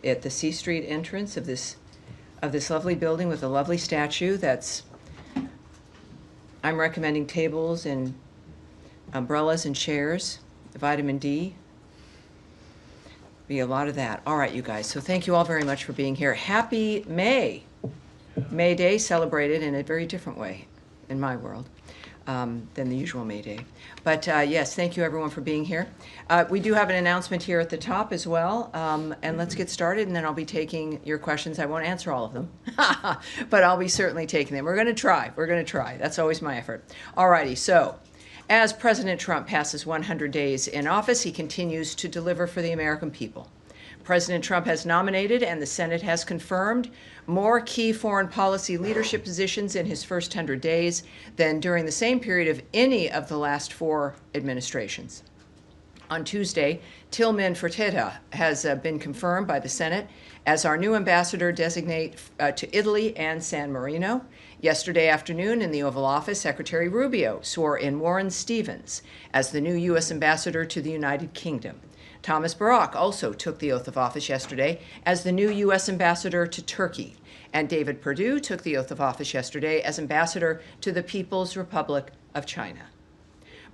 at the C Street entrance of this lovely building with a lovely statue. I'm recommending tables and umbrellas and chairs, vitamin D. Be a lot of that. All right, you guys. So thank you all very much for being here. Happy May. May Day, celebrated in a very different way in my world than the usual May Day. But yes, thank you everyone for being here. We do have an announcement here at the top as well. And let's get started, and then I'll be taking your questions. I won't answer all of them, but I'll be certainly taking them. We're going to try. We're going to try. That's always my effort. All righty. So as President Trump passes 100 days in office, he continues to deliver for the American people. President Trump has nominated, and the Senate has confirmed, more key foreign policy leadership positions in his first 100 days than during the same period of any of the last 4 administrations. On Tuesday, Tillman Fertitta has been confirmed by the Senate as our new ambassador designate to Italy and San Marino. Yesterday afternoon in the Oval Office, Secretary Rubio swore in Warren Stevens as the new U.S. ambassador to the United Kingdom. Thomas Barak also took the oath of office yesterday as the new U.S. ambassador to Turkey. And David Perdue took the oath of office yesterday as ambassador to the People's Republic of China.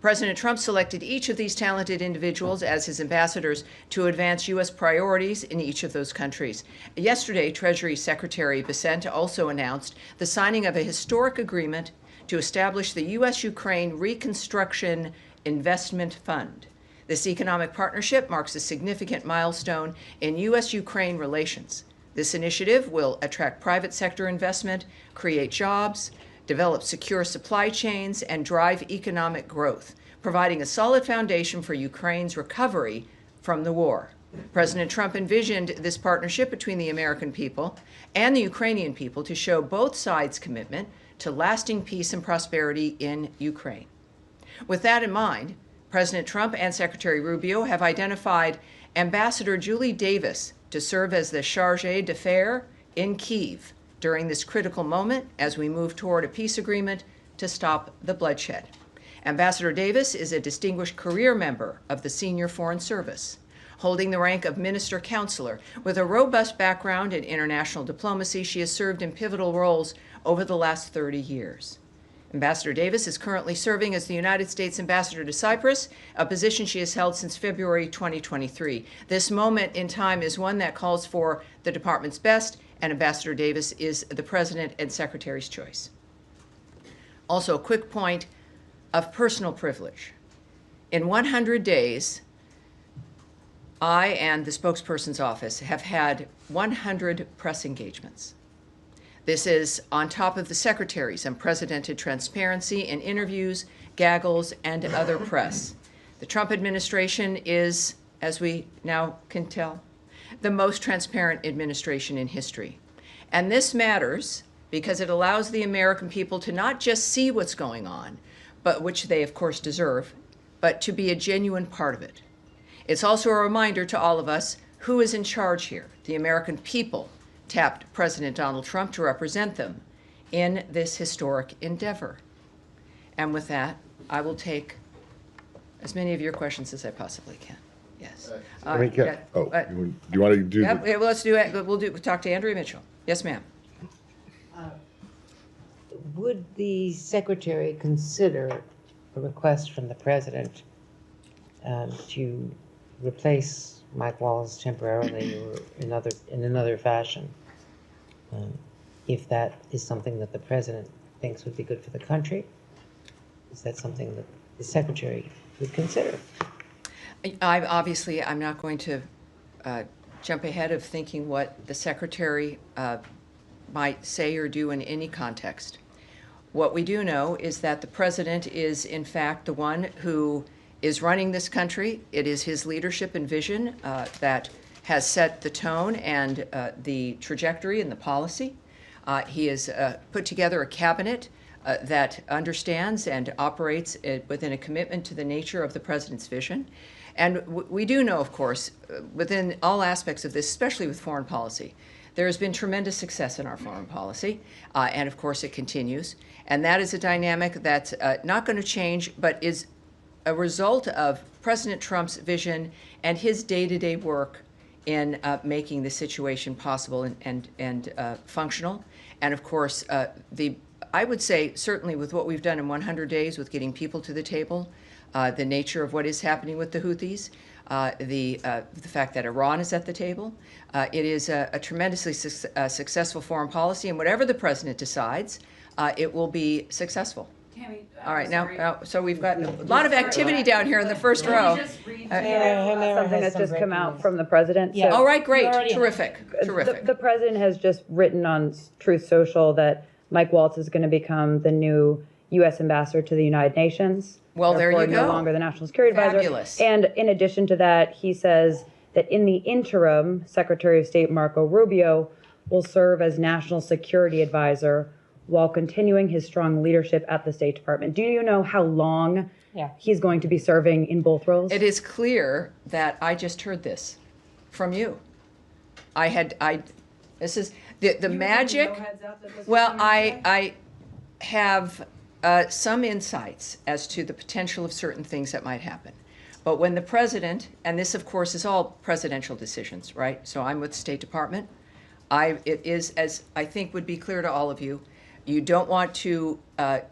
President Trump selected each of these talented individuals as his ambassadors to advance U.S. priorities in each of those countries. Yesterday, Treasury Secretary Bessent also announced the signing of a historic agreement to establish the U.S.-Ukraine Reconstruction Investment Fund. This economic partnership marks a significant milestone in U.S.-Ukraine relations. This initiative will attract private sector investment, create jobs, develop secure supply chains, and drive economic growth, providing a solid foundation for Ukraine's recovery from the war. President Trump envisioned this partnership between the American people and the Ukrainian people to show both sides' commitment to lasting peace and prosperity in Ukraine. With that in mind, President Trump and Secretary Rubio have identified Ambassador Julie Davis to serve as the chargé d'affaires in Kyiv during this critical moment as we move toward a peace agreement to stop the bloodshed. Ambassador Davis is a distinguished career member of the Senior Foreign Service, holding the rank of Minister Counselor. With a robust background in international diplomacy, she has served in pivotal roles over the last 30 years. Ambassador Davis is currently serving as the United States Ambassador to Cyprus, a position she has held since February 2023. This moment in time is one that calls for the department's best, and Ambassador Davis is the President and Secretary's choice. Also, a quick point of personal privilege. In 100 days, I and the spokesperson's office have had 100 press engagements. This is on top of the Secretary's unprecedented transparency in interviews, gaggles, and other press. The Trump administration is, as we now can tell, the most transparent administration in history. And this matters because it allows the American people to not just see what's going on, but which they of course deserve, but to be a genuine part of it. It's also a reminder to all of us who is in charge here. The American people tapped President Donald Trump to represent them in this historic endeavor. And with that, I will take as many of your questions as I possibly can. Yes. Do you want to do? Well, let's do it. We'll talk to Andrea Mitchell. Yes, ma'am. Would the Secretary consider a request from the President to replace Mike Waltz temporarily or in another fashion, if that is something that the President thinks would be good for the country? Is that something that the Secretary would consider? I'm not going to jump ahead of thinking what the Secretary might say or do in any context. What we do know is that the President is, in fact, the one who is running this country. It is his leadership and vision that has set the tone and the trajectory and the policy. He has put together a cabinet that understands and operates within a commitment to the nature of the President's vision. And we do know, of course, within all aspects of this, especially with foreign policy, there has been tremendous success in our foreign policy, and of course it continues. And that is a dynamic that's not going to change, but is a result of President Trump's vision and his day-to-day work in making the situation possible and functional. And of course, I would say certainly with what we've done in 100 days with getting people to the table, the nature of what is happening with the Houthis, the fact that Iran is at the table, it is a tremendously successful foreign policy, and whatever the president decides, it will be successful. Tammy, All right, now, so we've got a lot of activity down here in the first row. something That's just come out from the president. Yeah. All right, great, already- terrific, terrific. The president has just written on Truth Social that Mike Waltz is going to become the new U.S. ambassador to the United Nations. Well, there Therefore, you go. No longer the National Security Fabulous. Advisor. And in addition to that, he says that in the interim, Secretary of State Marco Rubio will serve as National Security Advisor while continuing his strong leadership at the State Department. Do you know how long he's going to be serving in both roles? It is clear that I just heard this from you. This is the magic. Well, I have some insights as to the potential of certain things that might happen. But when the president, and this of course is all presidential decisions, right? So I'm with the State Department. It is, as I think would be clear to all of you, you don't want to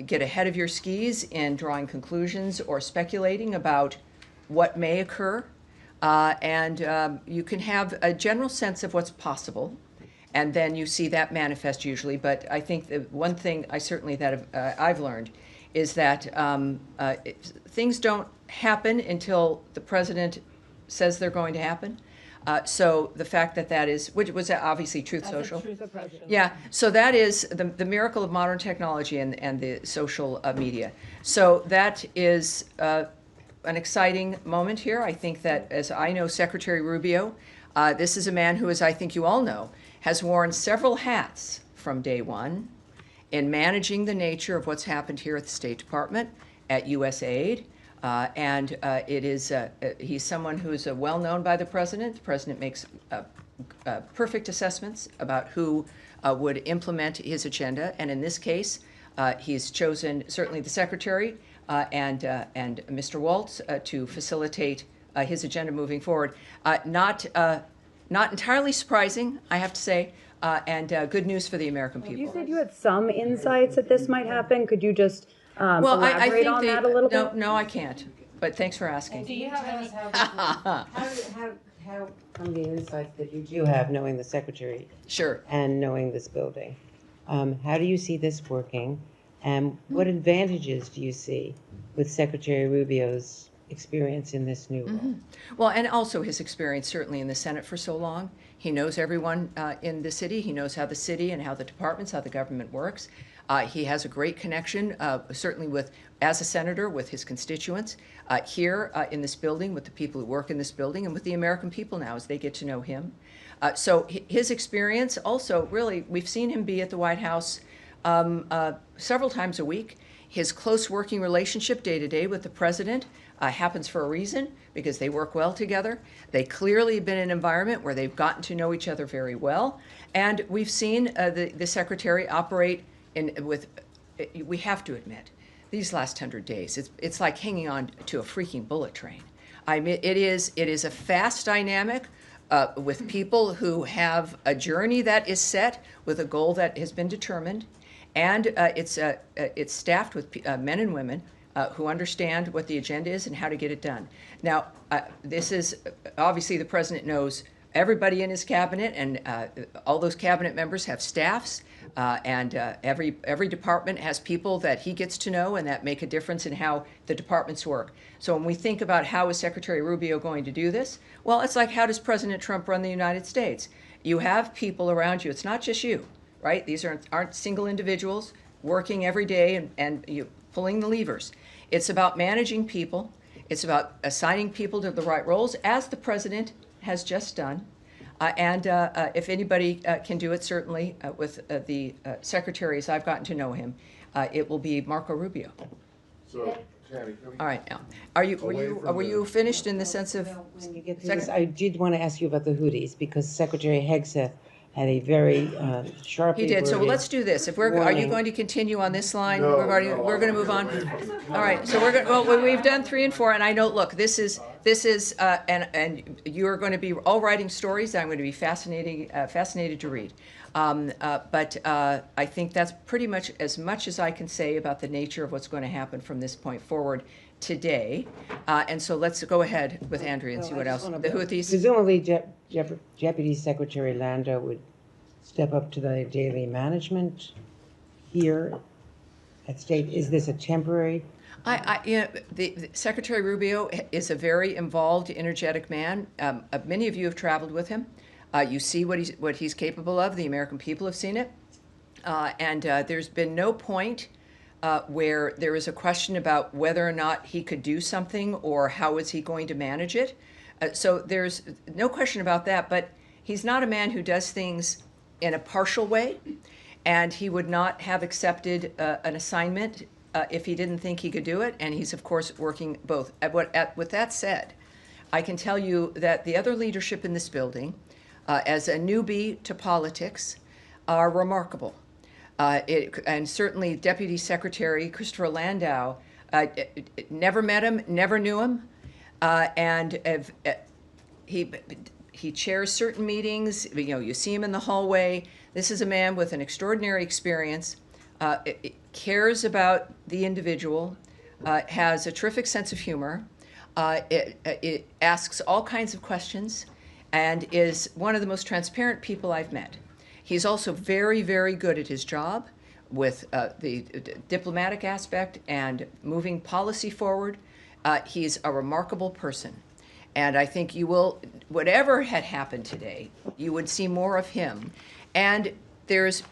get ahead of your skis in drawing conclusions or speculating about what may occur. And you can have a general sense of what's possible, and then you see that manifest usually. But I think the one thing I've learned is that things don't happen until the president says they're going to happen. So the fact that is, which was obviously Truth Social. Yeah, so that is the miracle of modern technology and the social media. So that is an exciting moment here. I think that, as I know Secretary Rubio, this is a man who, as I think you all know, has worn several hats from day one in managing the nature of what's happened here at the State Department, at USAID, and he's someone who is well known by the president. The president makes perfect assessments about who would implement his agenda, and in this case, he's chosen certainly the secretary and Mr. Waltz to facilitate his agenda moving forward. Not entirely surprising, I have to say, and good news for the American people. You said you had some insights that this might happen. Could you just elaborate on that a little bit? No, I can't. But thanks for asking. Do you tell us how from the insights that you do have, knowing the secretary Sure. and knowing this building, how do you see this working, and what advantages do you see with Secretary Rubio's experience in this new role? Well, and also his experience certainly in the Senate for so long. He knows everyone in the city. He knows how the city and how the departments, how the government works. He has a great connection, certainly as a senator, with his constituents here in this building, with the people who work in this building, and with the American people now as they get to know him. So his experience also, really, we've seen him be at the White House several times a week. His close working relationship day to day with the president happens for a reason, because they work well together. They clearly have been in an environment where they've gotten to know each other very well. And we've seen the secretary operate we have to admit, these last 100 days, it's like hanging on to a freaking bullet train. I mean, it is a fast dynamic with people who have a journey that is set with a goal that has been determined, and it's staffed with men and women who understand what the agenda is and how to get it done. Now, this is obviously the president knows everybody in his cabinet, and all those cabinet members have staffs, and every department has people that he gets to know and that make a difference in how the departments work. So when we think about how is Secretary Rubio going to do this, well, it's like, how does President Trump run the United States? You have people around you. It's not just you, right? These aren't single individuals working every day and you pulling the levers. It's about managing people. It's about assigning people to the right roles, as the president has just done. And if anybody can do it, certainly with the secretaries, I've gotten to know him, it will be Marco Rubio. So, Tammy, All right, now, were you finished in the sense of? When you get to this, I did want to ask you about the Houthis, because Secretary Hegseth had a very sharply He did. So worded let's do this. Are you warning. going to continue on this line? No, we're going to move on. All right. So we've done 3 and 4, and I know. Look, this is this is, and you are going to be all writing stories that I'm going to be fascinated to read. But I think that's pretty much as I can say about the nature of what's going to happen from this point forward today. And so let's go ahead with Andrea and see what else. The Houthis. Presumably, Deputy Secretary Lando would step up to the daily management here at State. Is this a temporary? The Secretary Rubio is a very involved, energetic man. Many of you have traveled with him. You see what he's capable of. The American people have seen it. And there's been no point where there is a question about whether or not he could do something or how is he going to manage it. So there's no question about that. But he's not a man who does things in a partial way. And he would not have accepted an assignment if he didn't think he could do it. And he's, of course, working both. With that said, I can tell you that the other leadership in this building, as a newbie to politics, are remarkable. And certainly Deputy Secretary Christopher Landau, never met him, never knew him, and he chairs certain meetings. You see him in the hallway. This is a man with an extraordinary experience, cares about the individual, has a terrific sense of humor, it asks all kinds of questions, and is one of the most transparent people I've met. He's also very, very good at his job with the diplomatic aspect and moving policy forward. He's a remarkable person. And I think you will, whatever had happened today, you would see more of him. And there's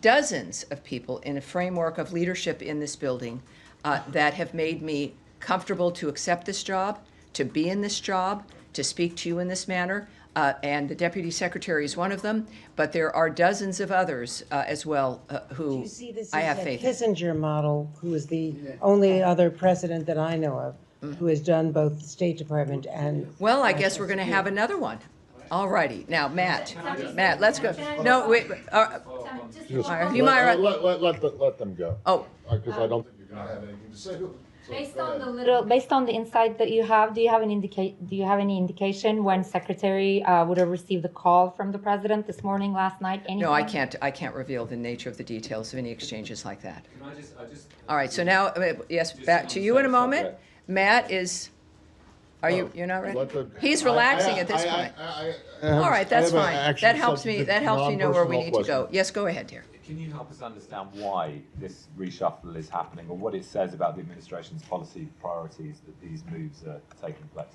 dozens of people in a framework of leadership in this building that have made me comfortable to accept this job, to be in this job, to speak to you in this manner. And the Deputy Secretary is one of them, but there are dozens of others as well who I have faith in. Kissinger model, who is the only other president that I know of who has done both the State Department and... Well, I guess we're going to have another one. All righty. Now, Matt, let's go. No, wait. You might... Let them go. Oh. Because I don't think you're going to have anything to say. Based on the insight that you have, do you have any indication when Secretary would have received the call from the president this morning, last night? Anything? No, I can't reveal the nature of the details of any exchanges like that. All right. So now, yes, back to you in a moment. Matt is. You're not ready? He's relaxing at this point. All right, that's fine. That helps me know where we need to go. Yes, go ahead, dear. Can you help us understand why this reshuffle is happening, or what it says about the administration's policy priorities that these moves are taking place?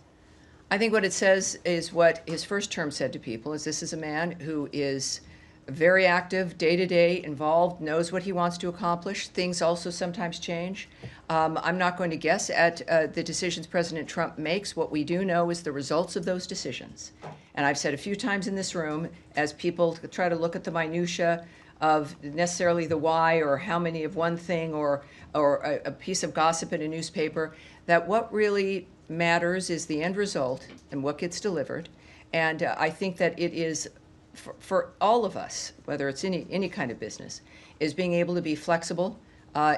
I think what it says is what his first term said to people, is this is a man who is very active, day-to-day, involved, knows what he wants to accomplish. Things also sometimes change. I'm not going to guess at the decisions President Trump makes. What we do know is the results of those decisions. And I've said a few times in this room, as people try to look at the minutia of necessarily the why or how many of one thing or a piece of gossip in a newspaper, that what really matters is the end result and what gets delivered. And I think that it is, for all of us, whether it's any kind of business, is being able to be flexible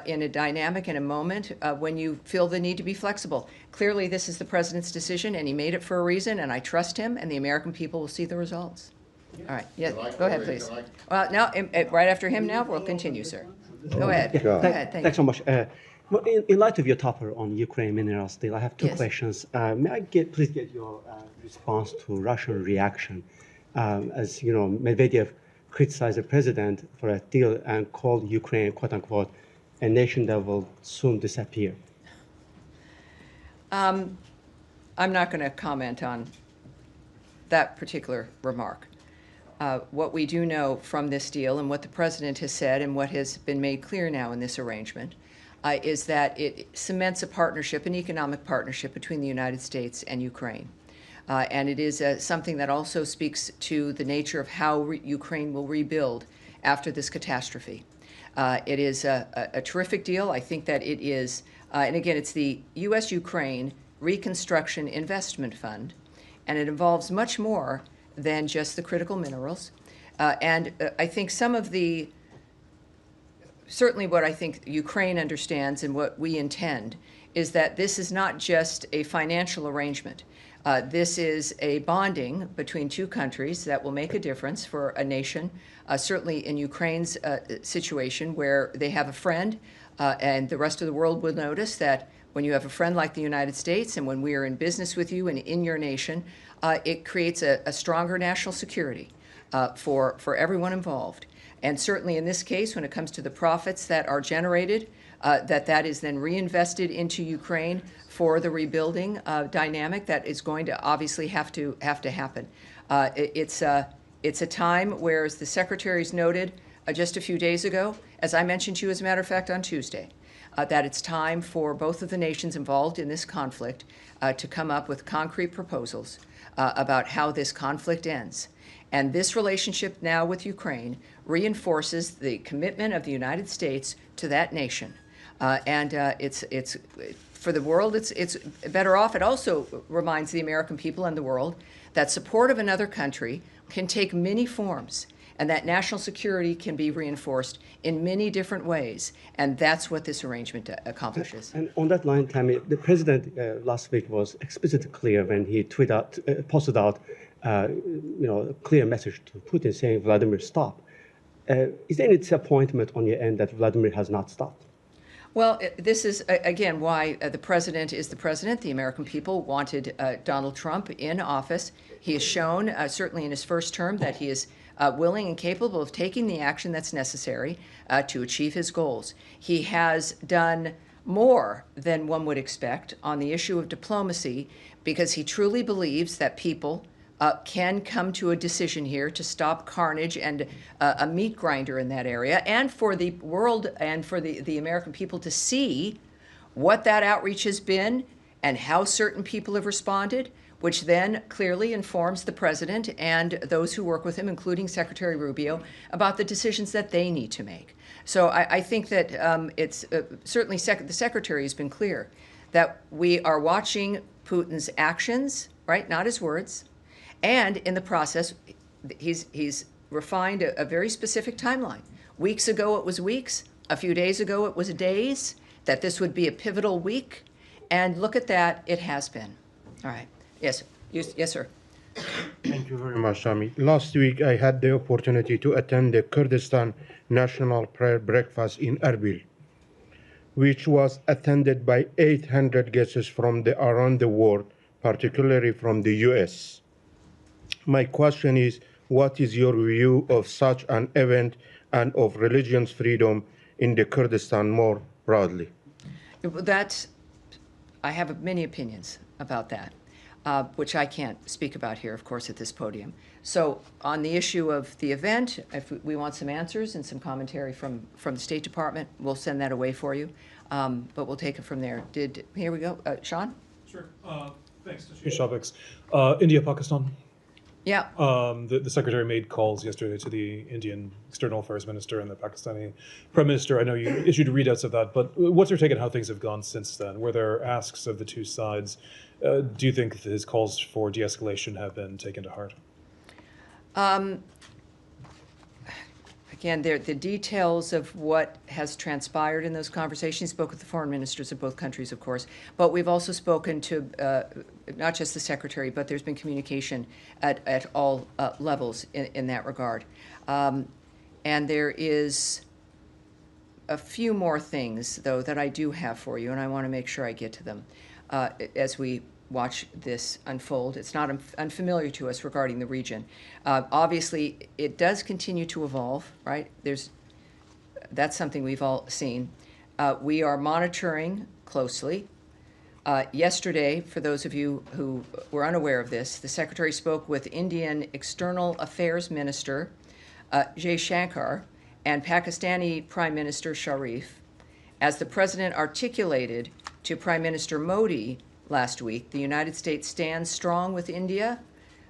in a dynamic, in a moment when you feel the need to be flexible. Clearly, this is the president's decision, and he made it for a reason, and I trust him, and the American people will see the results. All right. Yeah, go ahead, please. Well, now, right after him now, we'll continue, sir. Go ahead. Yeah, Go ahead. Thanks so much. In light of your topper on Ukraine minerals deal, I have two Yes. questions. May I please get your response to Russian reaction? As you know, Medvedev criticized the president for a deal and called Ukraine, quote unquote, a nation that will soon disappear. I'm not going to comment on that particular remark. What we do know from this deal and what the president has said and what has been made clear now in this arrangement is that it cements a partnership, an economic partnership between the United States and Ukraine. And it is something that also speaks to the nature of how Ukraine will rebuild after this catastrophe. It is a terrific deal. I think that it is, and again, it's the U.S.-Ukraine Reconstruction Investment Fund, and it involves much more than just the critical minerals. And I think some of certainly what I think Ukraine understands and what we intend is that this is not just a financial arrangement. This is a bonding between two countries that will make a difference for a nation, certainly in Ukraine's situation where they have a friend, and the rest of the world will notice that when you have a friend like the United States and when we are in business with you and in your nation, it creates a stronger national security for everyone involved. And certainly in this case, when it comes to the profits that are generated, that is then reinvested into Ukraine for the rebuilding dynamic that is going to obviously have to happen. It's a time where, as the secretaries noted just a few days ago, as I mentioned to you, as a matter of fact, on Tuesday, that it's time for both of the nations involved in this conflict to come up with concrete proposals about how this conflict ends. And this relationship now with Ukraine reinforces the commitment of the United States to that nation. It's for the world, it's better off. It also reminds the American people and the world that support of another country can take many forms, and that national security can be reinforced in many different ways. And that's what this arrangement accomplishes. And on that line, Tammy, the president last week was explicitly clear when he posted out a clear message to Putin saying, Vladimir, stop. Is there any disappointment on your end that Vladimir has not stopped? Well, this is, again, why the president is the president. The American people wanted Donald Trump in office. He has shown, certainly in his first term, that he is willing and capable of taking the action that's necessary to achieve his goals. He has done more than one would expect on the issue of diplomacy because he truly believes that people can come to a decision here to stop carnage and a meat grinder in that area, and for the world and for the American people to see what that outreach has been and how certain people have responded, which then clearly informs the president and those who work with him, including Secretary Rubio, about the decisions that they need to make. So I think that it's certainly the secretary has been clear that we are watching Putin's actions, right, not his words. And in the process, he's refined a very specific timeline. Weeks ago, it was weeks. A few days ago, it was days, that this would be a pivotal week. And look at that, it has been. All right. Yes, yes, sir. Thank you very much, Tammy. Last week, I had the opportunity to attend the Kurdistan National Prayer Breakfast in Erbil, which was attended by 800 guests from around the world, particularly from the U.S. My question is, what is your view of such an event and of religion's freedom in the Kurdistan more broadly? I have many opinions about that, which I can't speak about here, of course, at this podium. So on the issue of the event, if we want some answers and some commentary from the State Department, we'll send that away for you, but we'll take it from there. Here we go. Sean? Sure. Thanks. Change topics. IndiaPakistan. Yeah. The secretary made calls yesterday to the Indian External Affairs Minister and the Pakistani Prime Minister. I know you issued readouts of that, but what's your take on how things have gone since then? Were there asks of the two sides? Do you think his calls for de-escalation have been taken to heart? Again, the details of what has transpired in those conversations, spoke with the foreign ministers of both countries, of course, but we've also spoken to not just the secretary, but there's been communication at all levels in that regard. And there is a few more things, though, that I do have for you, and I want to make sure I get to them as we watch this unfold. It's not unfamiliar to us regarding the region. Obviously, it does continue to evolve, right? That's something we've all seen. We are monitoring closely. Yesterday, for those of you who were unaware of this, the Secretary spoke with Indian External Affairs Minister Jay Shankar and Pakistani Prime Minister Sharif. As the President articulated to Prime Minister Modi last week, the United States stands strong with India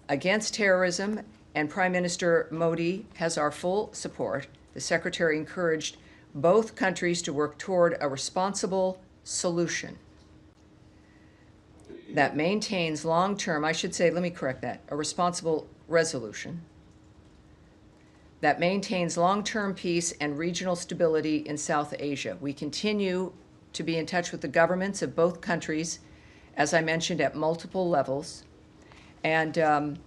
against terrorism, and Prime Minister Modi has our full support. The Secretary encouraged both countries to work toward a responsible solution that maintains long-term, I should say, let me correct that, a responsible resolution that maintains long-term peace and regional stability in South Asia. We continue to be in touch with the governments of both countries, as I mentioned, at multiple levels. And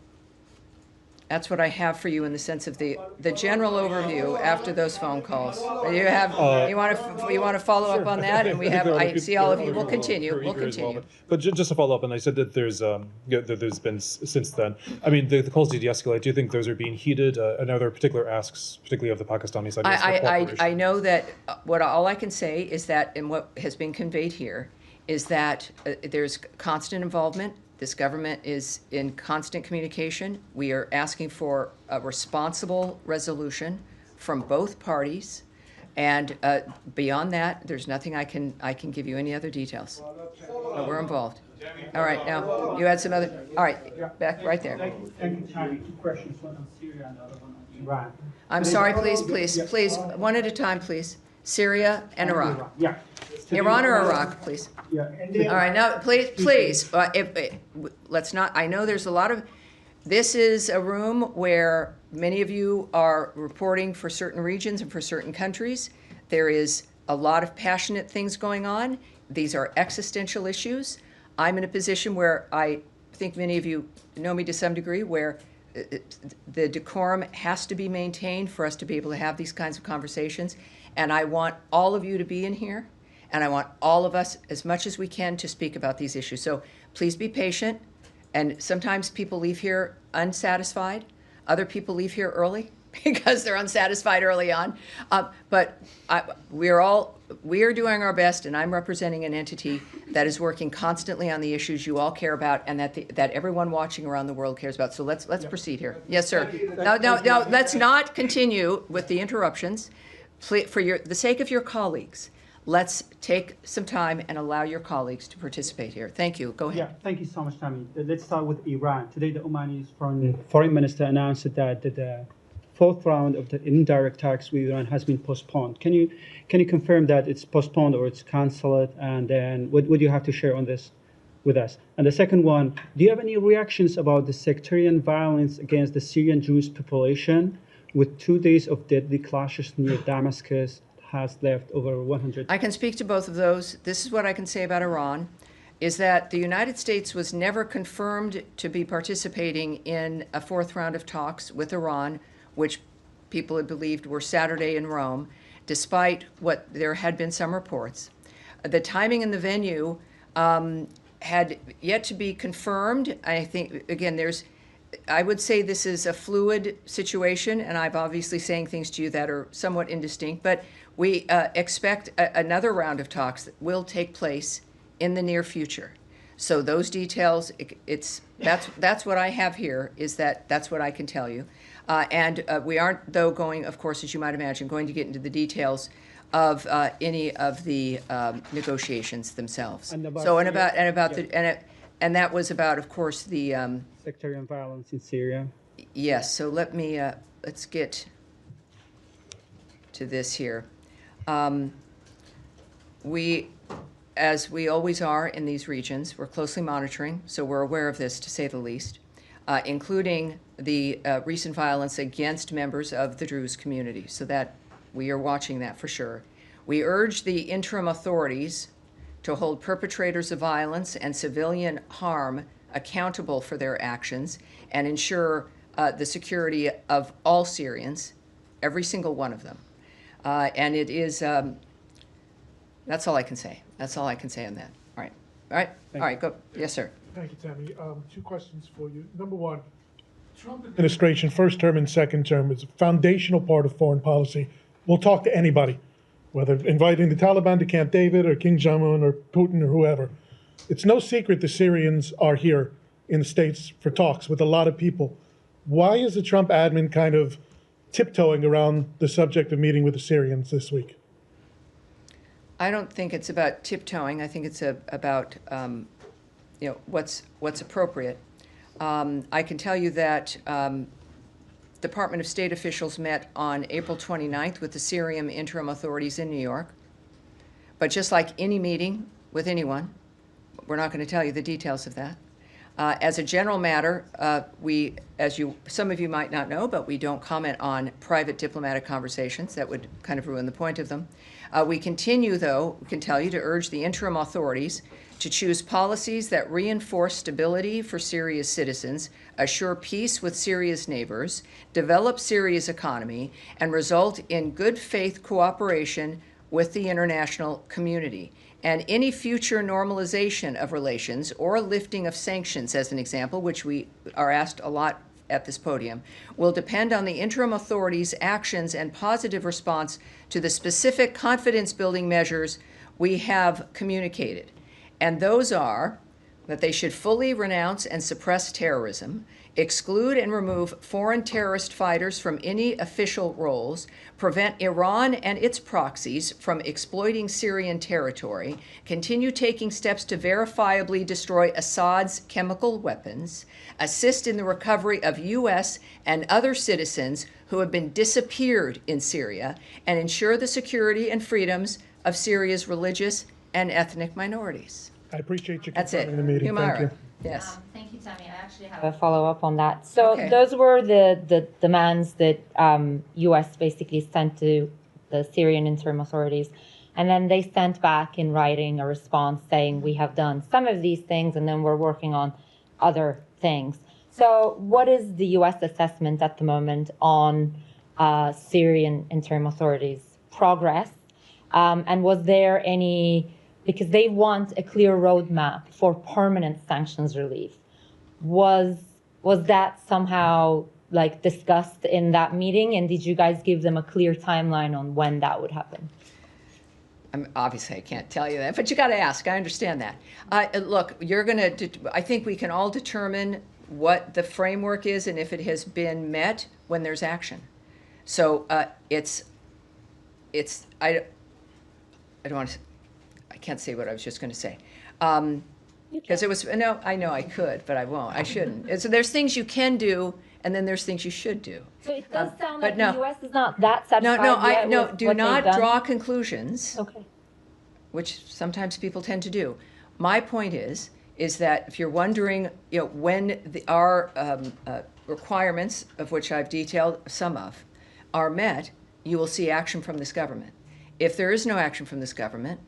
that's what I have for you in the sense of the general overview after those phone calls. You want to follow up on that? And we have, I see all of you. We'll continue. We'll continue. But just to follow up, and I said that there's been since then. I mean, the calls to de-escalate. Do you think those are being heeded? And are there particular asks, particularly of the Pakistani side? I know that all I can say is that, and what has been conveyed here, is that there's constant involvement. This government is in constant communication. We are asking for a responsible resolution from both parties. And beyond that, there's nothing I can give you any other details. But we're involved. All right, now, you had some other, all right, back right there. Thank you, Tammy. Two questions, one on Syria and the other one on Iran. I'm sorry, please, one at a time, please. Syria and Iraq. Yeah. Iran or Iraq, please. Yeah. All right, now, please, let's not, I know there's a lot of, this is a room where many of you are reporting for certain regions and for certain countries. There is a lot of passionate things going on. These are existential issues. I'm in a position where I think many of you know me to some degree, where the decorum has to be maintained for us to be able to have these kinds of conversations. And I want all of you to be in here. And I want all of us, as much as we can, to speak about these issues. So please be patient. And sometimes people leave here unsatisfied. Other people leave here early because they're unsatisfied early on. But we are doing our best, and I'm representing an entity that is working constantly on the issues you all care about, and that everyone watching around the world cares about. So let's proceed here. Yes, sir. No, let's not continue with the interruptions. For the sake of your colleagues, let's take some time and allow your colleagues to participate here. Thank you. Go ahead. Yeah, thank you so much, Tammy. Let's start with Iran. Today, the Omani foreign minister announced that the fourth round of the indirect talks with Iran has been postponed. Can you confirm that it's postponed or it's canceled? And then what would you have to share on this with us? And the second one, do you have any reactions about the sectarian violence against the Syrian Jewish population, with 2 days of deadly clashes near Damascus? Has left over 100. I can speak to both of those. This is what I can say about Iran, is that the United States was never confirmed to be participating in a fourth round of talks with Iran, which people had believed were Saturday in Rome, despite what there had been some reports. The timing and the venue had yet to be confirmed. I think, again, I would say this is a fluid situation, and I'm obviously saying things to you that are somewhat indistinct, but we expect another round of talks that will take place in the near future. So those details, that's what I have here, is that's what I can tell you. And we aren't, though, going, of course, as you might imagine, going to get into the details of any of the negotiations themselves. And that was about, of course, the sectarian violence in Syria. Yes. So let's get to this here. As we always are in these regions, we're closely monitoring, so we're aware of this, to say the least, including the recent violence against members of the Druze community, so that we are watching that for sure. We urge the interim authorities to hold perpetrators of violence and civilian harm accountable for their actions and ensure the security of all Syrians, every single one of them. And it is, that's all I can say. That's all I can say on that. All right, go. Yes, sir. Thank you, Tammy. Two questions for you. Number one, Trump administration, first term and second term, is a foundational part of foreign policy. We'll talk to anybody, whether inviting the Taliban to Camp David or King Jong-un or Putin or whoever. It's no secret the Syrians are here in the States for talks with a lot of people. Why is the Trump admin kind of tiptoeing around the subject of meeting with the Syrians this week? I don't think it's about tiptoeing. I think it's about what's appropriate. I can tell you that Department of State officials met on April 29th with the Syrian interim authorities in New York. But just like any meeting with anyone, we're not going to tell you the details of that. As a general matter, some of you might not know, but we don't comment on private diplomatic conversations. That would kind of ruin the point of them. We continue, though, we can tell you, to urge the interim authorities to choose policies that reinforce stability for Syria's citizens, assure peace with Syria's neighbors, develop Syria's economy, and result in good faith cooperation with the international community. And any future normalization of relations or lifting of sanctions, as an example, which we are asked a lot at this podium, will depend on the interim authorities' actions and positive response to the specific confidence-building measures we have communicated. And those are that they should fully renounce and suppress terrorism, exclude and remove foreign terrorist fighters from any official roles, prevent Iran and its proxies from exploiting Syrian territory, continue taking steps to verifiably destroy Assad's chemical weapons, assist in the recovery of U.S. and other citizens who have been disappeared in Syria, and ensure the security and freedoms of Syria's religious and ethnic minorities. I appreciate you That's it. confirming the meeting. Thank you. Yes. Thank you, Tammy. I actually have a follow-up on that. So Okay. those were the demands that U.S. basically sent to the Syrian interim authorities. And then they sent back in writing a response saying, we have done some of these things and then we're working on other things. So what is the U.S. assessment at the moment on Syrian interim authorities' progress? And was there any... because they want a clear roadmap for permanent sanctions relief. Was that somehow like discussed in that meeting? And did you guys give them a clear timeline on when that would happen? Obviously, I can't tell you that, but you got to ask. I understand that. Look, I think we can all determine what the framework is and if it has been met when there's action. So I don't want to. I can't say what I was just going to say. Because it was, no, I know I could, but I won't. I shouldn't. So there's things you can do, and then there's things you should do. So it does sound like no. the U.S. is not that satisfied yet with do what not they've done. draw conclusions, Okay. which sometimes people tend to do. My point is that if you're wondering, when our requirements, of which I've detailed some of, are met, you will see action from this government. If there is no action from this government,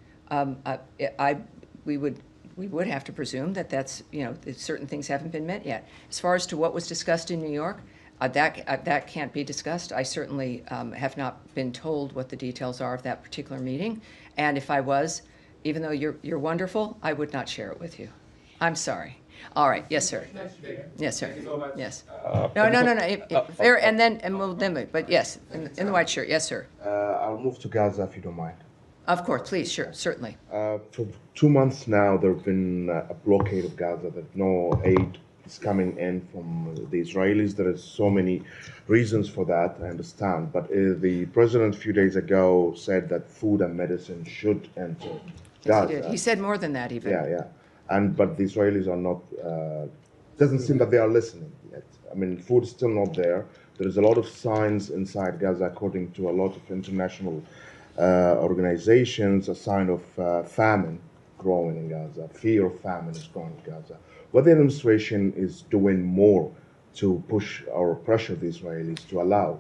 we would have to presume that that certain things haven't been met yet. As far as to what was discussed in New York, that can't be discussed. I certainly have not been told what the details are of that particular meeting, and if I was, even though you're wonderful, I would not share it with you. I'm sorry. All right. Yes, sir. Yes, sir. Yes. No. But yes, in the white shirt. Yes, sir. I'll move to Gaza if you don't mind. Of course, please, sure, certainly. For 2 months now, there have been a blockade of Gaza, that no aid is coming in from the Israelis. There is so many reasons for that, I understand. But the president a few days ago said that food and medicine should enter Gaza. He did. He said more than that, even. Yeah. But the Israelis are not, doesn't seem that they are listening yet. I mean, food is still not there. There is a lot of signs inside Gaza, according to a lot of international organizations, a sign of famine growing in Gaza. Fear of famine is growing in Gaza. What the administration is doing more to push or pressure the Israelis to allow?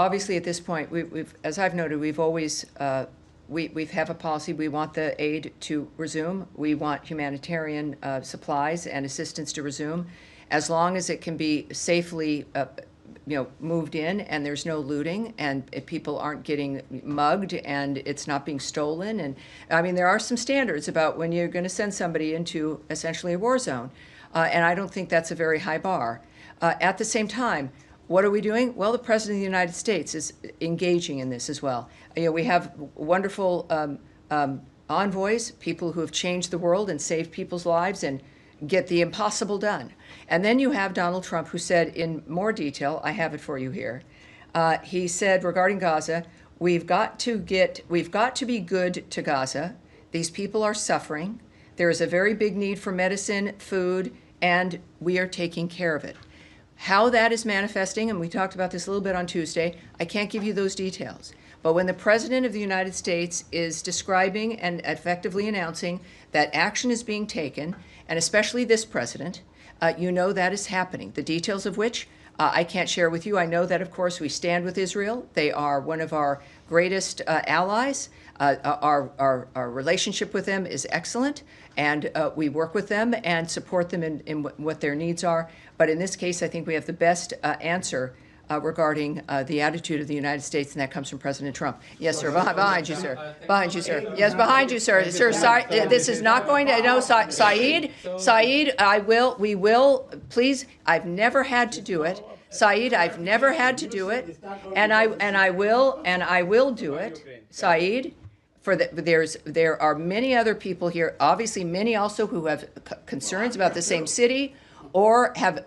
Obviously, at this point, we've, as I've noted, we've always we have a policy. We want the aid to resume. We want humanitarian supplies and assistance to resume, as long as it can be safely moved in and there's no looting and people aren't getting mugged and it's not being stolen. And I mean, there are some standards about when you're going to send somebody into essentially a war zone. And I don't think that's a very high bar. At the same time, what are we doing? Well, the President of the United States is engaging in this as well. We have wonderful envoys, people who have changed the world and saved people's lives and get the impossible done. And then you have Donald Trump, who said in more detail, I have it for you here. He said regarding Gaza, we've got to be good to Gaza. These people are suffering. There is a very big need for medicine, food, and we are taking care of it. How that is manifesting, and we talked about this a little bit on Tuesday, I can't give you those details. But when the President of the United States is describing and effectively announcing that action is being taken, and especially this president, you know that is happening. The details of which I can't share with you. I know that, of course, we stand with Israel. They are one of our greatest allies. Our relationship with them is excellent, and we work with them and support them in what their needs are. But in this case, I think we have the best answer regarding the attitude of the United States, and that comes from President Trump. Yes, sir. Behind you, sir. Behind you, sir. Yes, behind you, sir. Sir, this is not going to. No, Saeed. We will. Please. I've never had to do it. Saeed, I've never had to do it, and I will do it. Saeed. There are many other people here, obviously many also who have concerns about the same city or have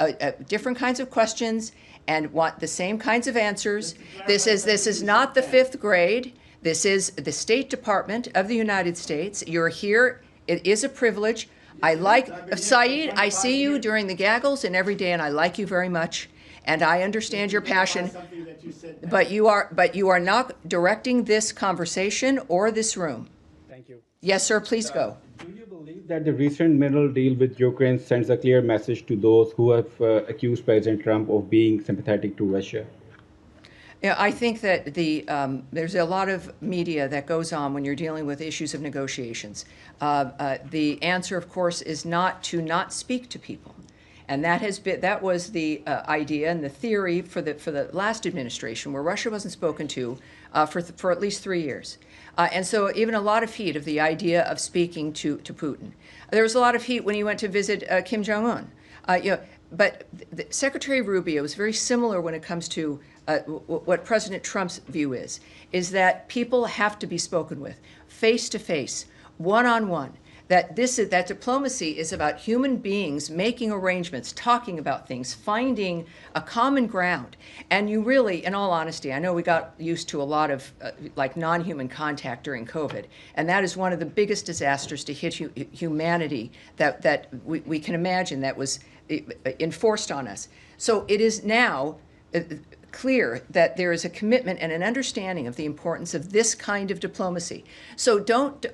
different kinds of questions and want the same kinds of answers. This is not the 5th grade. This is the State Department of the United States. You're here. It is a privilege. I like Saeed. I see you during the gaggles and every day, and I like you very much. And I understand your passion, but you are not directing this conversation or this room. Thank you. Yes, sir. Please go. Do you believe that the recent mineral deal with Ukraine sends a clear message to those who have accused President Trump of being sympathetic to Russia? Yeah, I think that there's a lot of media that goes on when you're dealing with issues of negotiations. The answer, of course, is not to not speak to people. And that was the idea and the theory for the last administration, where Russia wasn't spoken to for at least 3 years. And so even a lot of heat of the idea of speaking to Putin. There was a lot of heat when he went to visit Kim Jong-un. But Secretary Rubio is very similar when it comes to what President Trump's view is that people have to be spoken with, face to face, one-on-one. That diplomacy is about human beings making arrangements, talking about things, finding a common ground. And you really, in all honesty, I know we got used to a lot of like non-human contact during COVID, and that is one of the biggest disasters to hit humanity that we can imagine that was enforced on us. So it is now clear that there is a commitment and an understanding of the importance of this kind of diplomacy. So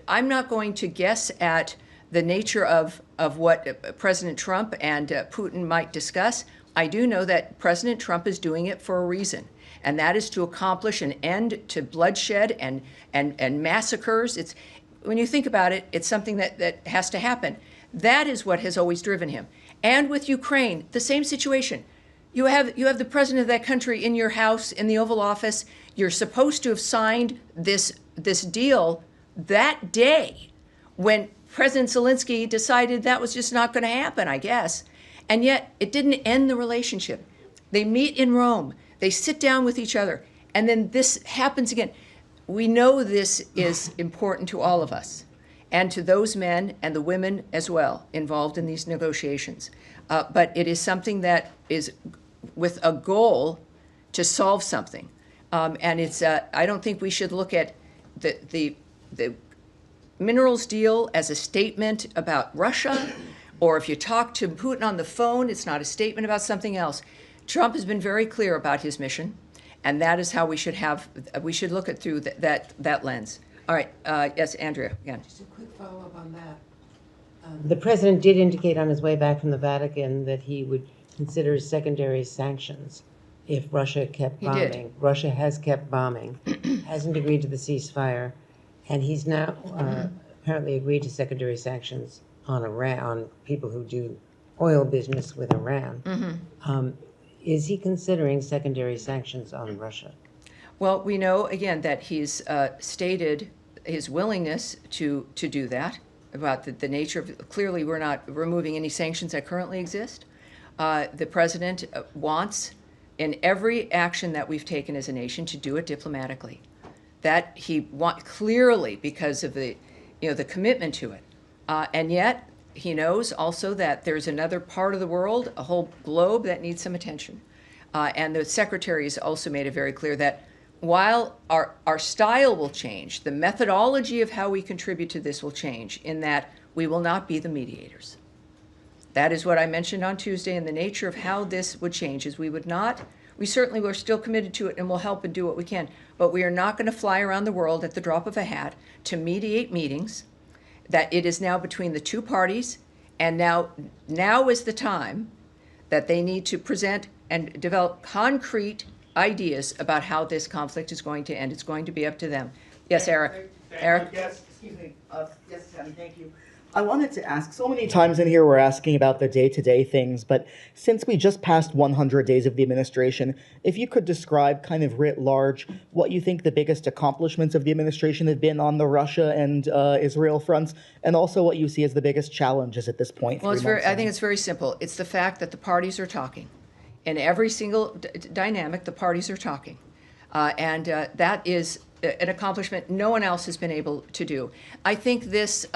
I'm not going to guess at the nature of what President Trump and Putin might discuss. I do know that President Trump is doing it for a reason, and that is to accomplish an end to bloodshed and massacres. When you think about it, it's something that has to happen. That is what has always driven him. And with Ukraine, the same situation. You have the president of that country in your house in the Oval Office. You're supposed to have signed this deal that day when President Zelensky decided that was just not going to happen, I guess. And yet it didn't end the relationship. They meet in Rome. They sit down with each other. And then this happens again. We know this is important to all of us and to those men and the women as well involved in these negotiations. But it is something that is with a goal to solve something. And it's I don't think we should look at the minerals deal as a statement about Russia, or if you talk to Putin on the phone, it's not a statement about something else. Trump has been very clear about his mission, and that is how we should look at through that lens. All right, yes, Andrea, again. Just a quick follow-up on that. The president did indicate on his way back from the Vatican that he would consider secondary sanctions if Russia kept bombing. He did. Russia has kept bombing, hasn't agreed to the ceasefire, and he's now apparently agreed to secondary sanctions on Iran, on people who do oil business with Iran. Mm-hmm. Is he considering secondary sanctions on Russia? Well, we know, again, that he's stated his willingness to do that, about the nature of, clearly we're not removing any sanctions that currently exist. The president wants, in every action that we've taken as a nation, to do it diplomatically. That he clearly, because of the commitment to it. And yet, he knows also that there's another part of the world, a whole globe, that needs some attention. And the secretary has also made it very clear that while our style will change, the methodology of how we contribute to this will change, in that we will not be the mediators. That is what I mentioned on Tuesday, and the nature of how this would change is we certainly were still committed to it and will help and do what we can, but we are not going to fly around the world at the drop of a hat to mediate meetings. That it is now between the two parties, and now is the time that they need to present and develop concrete ideas about how this conflict is going to end. It's going to be up to them. Yes, Eric. Eric? Yes, excuse me. Yes, Tammy, thank you. I wanted to ask, so many times in here we're asking about the day-to-day things, but since we just passed 100 days of the administration, if you could describe kind of writ large what you think the biggest accomplishments of the administration have been on the Russia and Israel fronts, and also what you see as the biggest challenges at this point. Well, I think it's very simple. It's the fact that the parties are talking. In every single dynamic, the parties are talking. And that is an accomplishment no one else has been able to do. I think this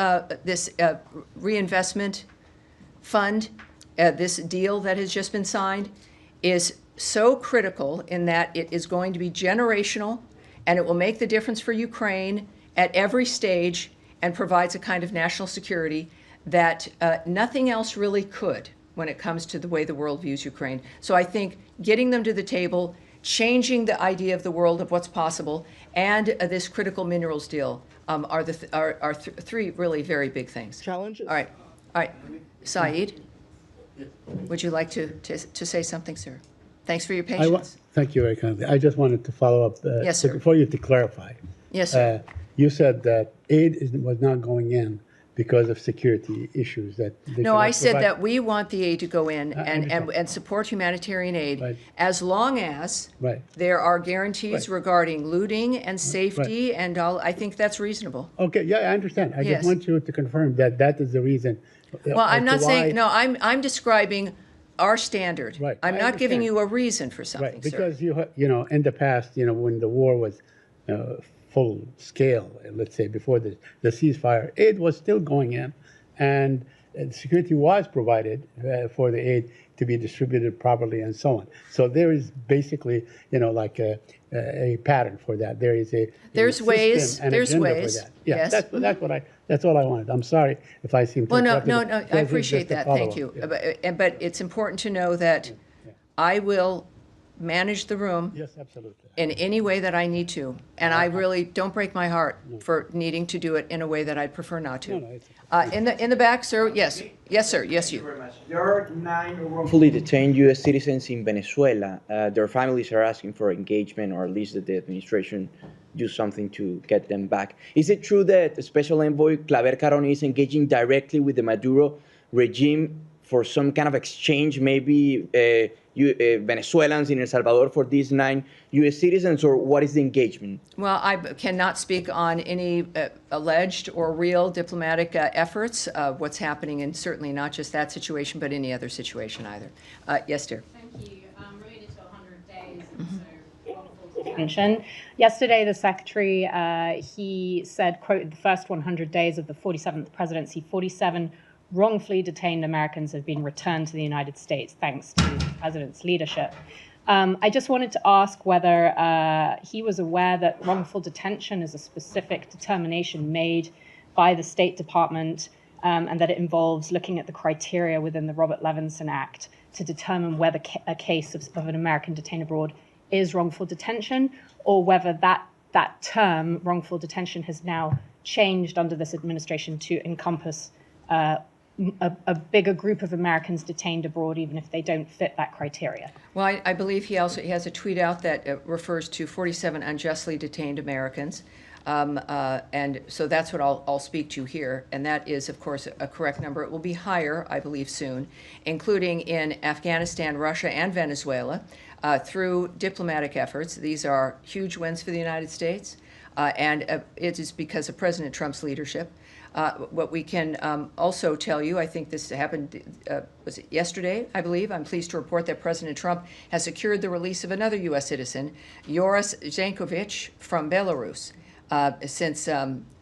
reinvestment fund, this deal that has just been signed, is so critical in that it is going to be generational, and it will make the difference for Ukraine at every stage and provides a kind of national security that nothing else really could when it comes to the way the world views Ukraine. So I think getting them to the table, changing the idea of the world of what's possible, and this critical minerals deal are three really very big things. Challenges. All right. Saeed, would you like to say something, sir? Thanks for your patience. Thank you very kindly. I just wanted to follow up Yes, sir. for you to clarify. Yes, sir. You said that aid was not going in because of security issues. No, I said that we want the aid to go in and support humanitarian aid as long as there are guarantees regarding looting and safety and all. I think that's reasonable. Okay, yeah, I understand. I just want you to confirm that that is the reason. Well, I'm not saying, no, I'm describing our standard. I'm not giving you a reason for something, because sir. you know, in the past, when the war was full scale, let's say before the ceasefire, aid was still going in, and security was provided for the aid to be distributed properly and so on. So there is basically, like a pattern for that. There is there's ways. There's ways. For that. Yeah, yes. That's all I wanted. I'm sorry if I seem to. Well, no, I appreciate that. Thank you. Yeah. But it's important to know that I will manage the room in any way that I need to. And I really don't break my heart for needing to do it in a way that I'd prefer not to. In the back, sir, yes. Yes, sir, yes, you. Thank you very much. There are 9 wrongfully detained U.S. citizens in Venezuela. Their families are asking for engagement, or at least that the administration do something to get them back. Is it true that Special Envoy Claver Caroni is engaging directly with the Maduro regime for some kind of exchange, maybe Venezuelans in El Salvador for these 9 U.S. citizens, or what is the engagement? Well, I cannot speak on any alleged or real diplomatic efforts, what's happening, and certainly not just that situation, but any other situation either. Yes, dear. Thank you. Related to 100 days, so wrongful detention. Yesterday, the secretary, he said, quote, the first 100 days of the 47th presidency, 47 wrongfully detained Americans have been returned to the United States thanks to the president's leadership. I just wanted to ask whether he was aware that wrongful detention is a specific determination made by the State Department, and that it involves looking at the criteria within the Robert Levinson Act to determine whether a case of an American detained abroad is wrongful detention, or whether that term, wrongful detention, has now changed under this administration to encompass a bigger group of Americans detained abroad, even if they don't fit that criteria. Well, I believe he has a tweet out that refers to 47 unjustly detained Americans. And so that's what I'll speak to here. And that is, of course, a correct number. It will be higher, I believe, soon, including in Afghanistan, Russia, and Venezuela, through diplomatic efforts. These are huge wins for the United States. And it is because of President Trump's leadership. What we can also tell you, I think this happened, was it yesterday, I believe? I'm pleased to report that President Trump has secured the release of another U.S. citizen, Yoris Zankovich, from Belarus. Since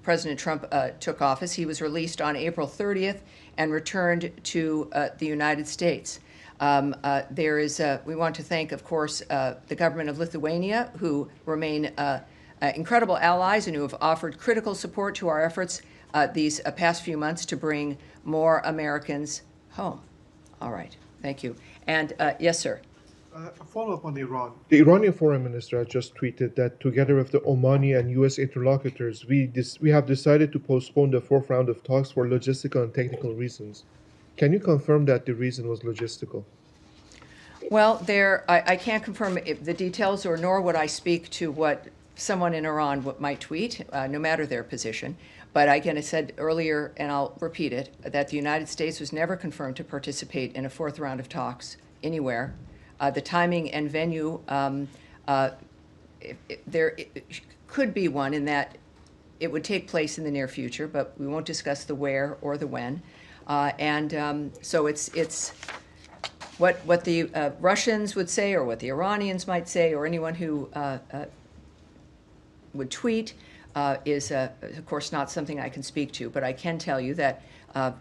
President Trump took office, he was released on April 30th and returned to the United States. We want to thank, of course, the government of Lithuania, who remain incredible allies and who have offered critical support to our efforts these past few months to bring more Americans home. All right, thank you. And yes, sir. A follow-up on Iran. The Iranian foreign minister has just tweeted that together with the Omani and U.S. interlocutors, we have decided to postpone the fourth round of talks for logistical and technical reasons. Can you confirm that the reason was logistical? Well, I can't confirm the details, or nor would I speak to what someone in Iran might tweet, no matter their position. But again, I said earlier, and I'll repeat it, that the United States was never confirmed to participate in a fourth round of talks anywhere. The timing and venue, there could be one in that it would take place in the near future, but we won't discuss the where or the when. So it's what the Russians would say, or what the Iranians might say, or anyone who would tweet is, of course, not something I can speak to. But I can tell you that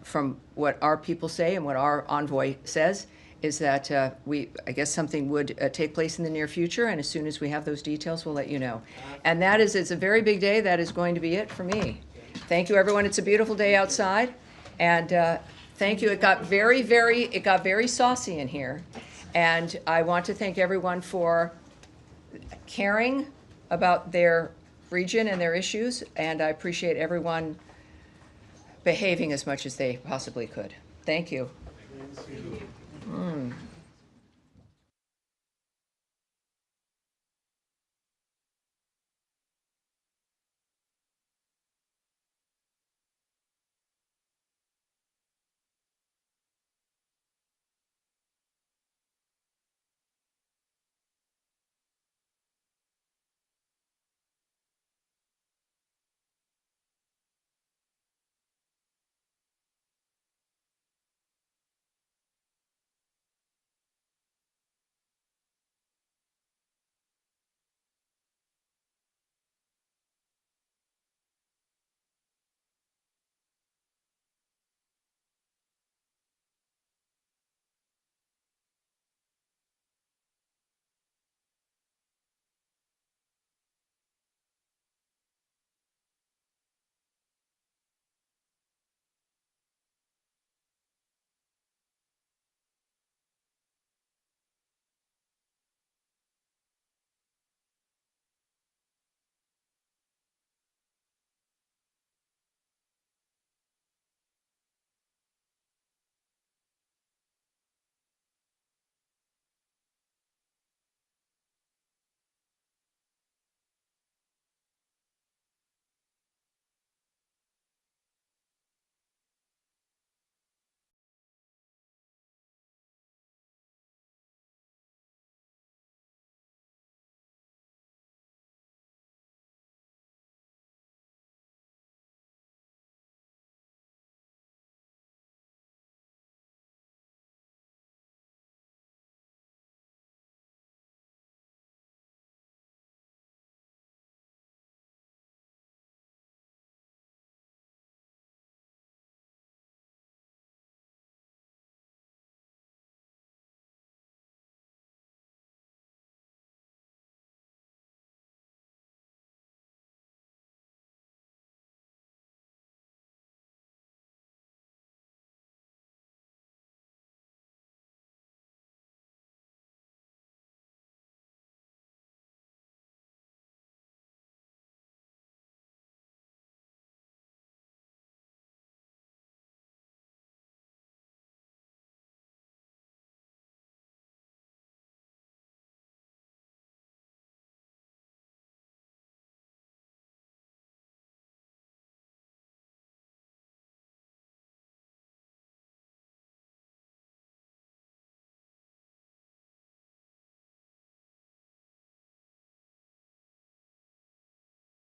from what our people say and what our envoy says, is that I guess something would take place in the near future, and as soon as we have those details, we'll let you know. And it's a very big day. That is going to be it for me. Thank you, everyone. It's a beautiful day outside, and thank you. It got very saucy in here, and I want to thank everyone for caring about their region and their issues, and I appreciate everyone behaving as much as they possibly could. Thank you.